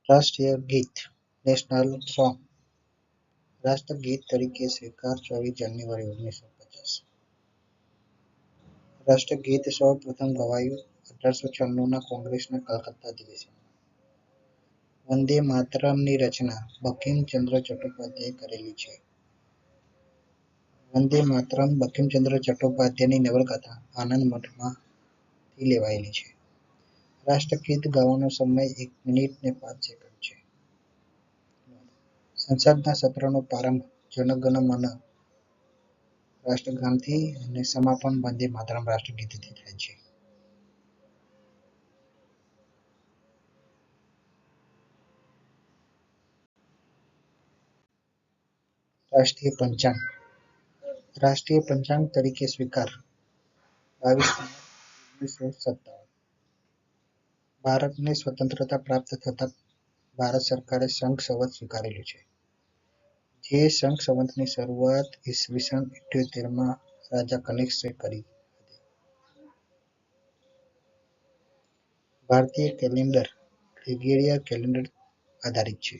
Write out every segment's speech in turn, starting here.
રાષ્ટ્રીય ગીત national song રાષ્ટ્રગીત તરીકે સ્વીકાર 24 જાન્યુઆરી 1950 રાષ્ટ્રગીત સૌ પ્રથમ ગવાયું 1896ના કોંગ્રેસના કલકત્તા અધિવેશનમાં. વંદે માતરમની રચના બંકિમચંદ્ર ચટ્ટોપાધ્યાયે કરેલી છે. વંદે માતરમ બંકિમચંદ્ર ચટ્ટોપાધ્યાયની નવલકથા આનંદ મઠમાંથી લેવાયેલી છે. રાષ્ટ્રગીત ગાવાનો સમય 1 મિનિટ ને 5 સેકન્ડ છે. સંસદના સત્રનો પ્રારંભ જન ગણ મન રાષ્ટ્રગાનથી અને સમાપન વંદે માતરમ રાષ્ટ્રગીતથી થાય છે. રાષ્ટ્રીય પંચાંગ રાષ્ટ્રીય પંચાંગ તરીકે સ્વીકાર 22 માર્ચ 1957 ભારતને સ્વતંત્રતા પ્રાપ્ત થતાં ભારત સરકારે સંઘ સંવત સ્વીકારેલું છે. જે સંઘ સંવતની શરૂઆત ઈસવીસન 78માં રાજા કનિષ્કે કરી હતી. ભારતીય કેલેન્ડર ગ્રેગોરિયન કેલેન્ડર આધારિત છે.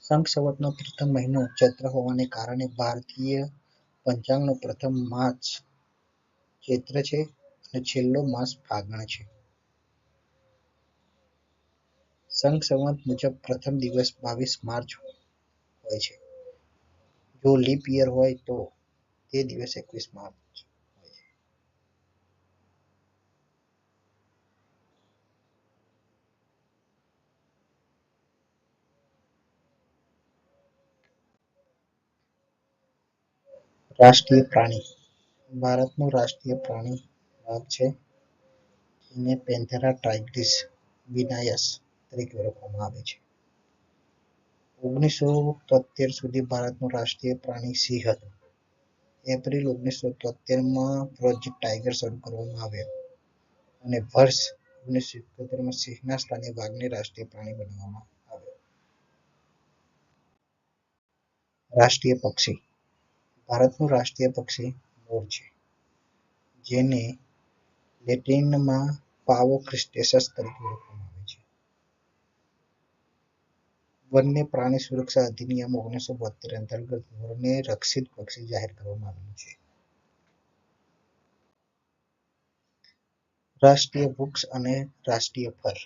સંઘ સંવતનો પ્રથમ મહિનો ચૈત્ર હોવાને કારણે ભારતીય પંચાંગનો પ્રથમ માસ ચૈત્ર છે અને છેલ્લો માસ ફાગણ છે. સંઘ સંવત મુજબ પ્રથમ દિવસ 22 માર્ચ હોય છે. જો લીપ યર હોય તો તે દિવસ 21 માર્ચ હોય છે. રાષ્ટ્રીય પ્રાણી ભારતનું રાષ્ટ્રીય પ્રાણી વાઘ છે. જેને પેન્થેરા ટાઇગ્રિસ વિનાયસ તરીકે ઓળખવામાં આવે છે. 1973 સુધી ભારતનું રાષ્ટ્રીય પ્રાણી સિંહ હતું. એપ્રિલ 1973માં પ્રોજેક્ટ ટાઇગર શરૂ કરવામાં આવ્યો અને વર્ષ 1977માં સિંહના સ્થાને વાઘને રાષ્ટ્રીય પ્રાણી બનાવવામાં આવ્યો. રાષ્ટ્રીય પક્ષી ભારતનું રાષ્ટ્રીય પક્ષી મોર છે. જેને લેટિનમાં પાવો ક્રિસ્ટેસસ તરીકે ઓળખવામાં આવે છે. વન્ય પ્રાણી સુરક્ષા અધિનિયમ 1972 અંતર્ગત મોરને રક્ષિત પક્ષી જાહેર કરવામાં આવેલું છે. રાષ્ટ્રીય વૃક્ષ અને રાષ્ટ્રીય ફળ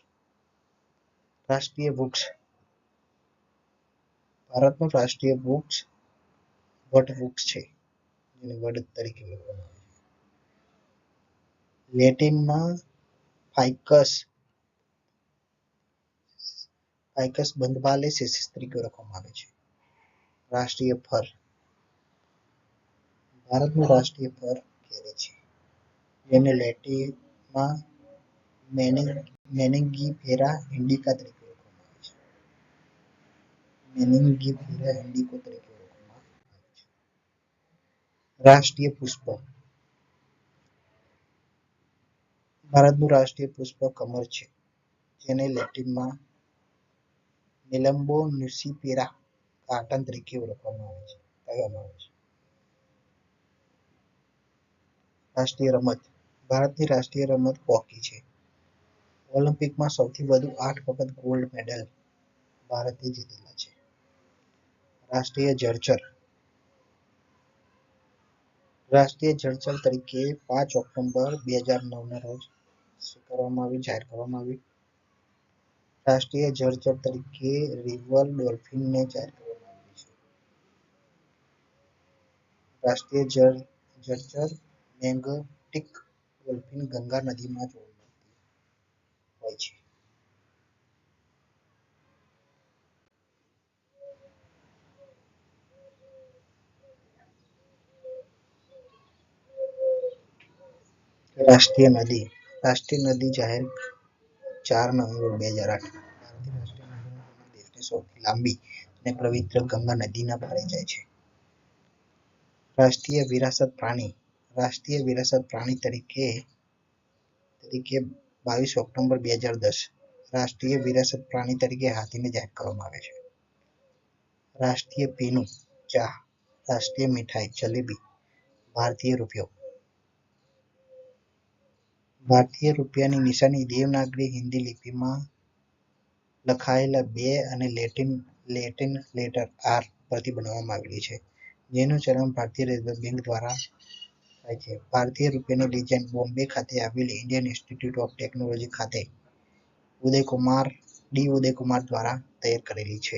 રાષ્ટ્રીય વૃક્ષ ભારતનું રાષ્ટ્રીય વૃક્ષ વટવૃક્ષ છે. જેને વડ તરીકે ઓળખવામાં આવે છે. લેટિનમાં ફાઇકસ બંધબાલેસિસ તરીકે ઓળખવામાં આવે છે. રાષ્ટ્રીય ફળ ભારતનું રાષ્ટ્રીય ફળ કેરી છે. જેને લેટિનમાં મેનિંગીફેરા ઇન્ડિકા તરીકે ઓળખવામાં આવે છે. મેનિંગીફેરા ઇન્ડિકો તરીકે ઓળખવામાં આવે છે. રાષ્ટ્રીય પુષ્પ ભારતનું રાષ્ટ્રીય પુષ્પ કમળ છે. જેને લેટિનમાં નિલંબો ન્યુસિફેરા કાર્ટન તરીકે ઓળખવામાં આવે છે. રાષ્ટ્રીય રમત ભારતની રાષ્ટ્રીય રમત હોકી છે. ઓલિમ્પિકમાં સૌથી વધુ 8 વખત ગોલ્ડ મેડલ ભારતે જીતેલા છે. રાષ્ટ્રીય જળચર તરીકે 5 ઓક્ટોબર 2009ના રોજ જાહેર કરવામાં આવ્યું. રાષ્ટ્રીય જળચર તરીકે રિવર ડોલ્ફિનને જાહેર કરવામાં આવી છે. રાષ્ટ્રીય જળચર મેગ્નેટિક ડોલ્ફિન ગંગા નદીમાં જોવા મળતી હોય છે. રાષ્ટ્રીય નદી જાહેર 4 નવેમ્બર 2008 ભારતીય રાષ્ટ્રીય નદીઓમાં દેશની સૌથી લાંબી અને પવિત્ર ગંગા નદીના ભારે જાય છે. રાષ્ટ્રીય વિરાસત પ્રાણી તરીકે 22 ઓક્ટોબર 2010 રાષ્ટ્રીય વિરાસત પ્રાણી તરીકે હાથીને જાહેર કરવામાં આવે છે. રાષ્ટ્રીય પીણું ચા રાષ્ટ્રીય મીઠાઈ જલેબી ભારતીય રૂપિયો ભારતીય રૂપિયાની નિશાની દેવનાગરી હિન્દી લિપિમાં લખાયેલા બે અને લેટિન લેટર આર પરથી બનાવવામાં આવેલી છે જેનું ચલણ ભારતીય રિઝર્વ બેંક દ્વારા થાય છે. ભારતીય રૂપિયાની ડિઝાઇન બોમ્બે ખાતે આવેલી ઇન્ડિયન ઇન્સ્ટિટ્યૂટ ઓફ ટેકનોલોજી ખાતે ઉદયકુમાર દ્વારા તૈયાર કરેલી છે.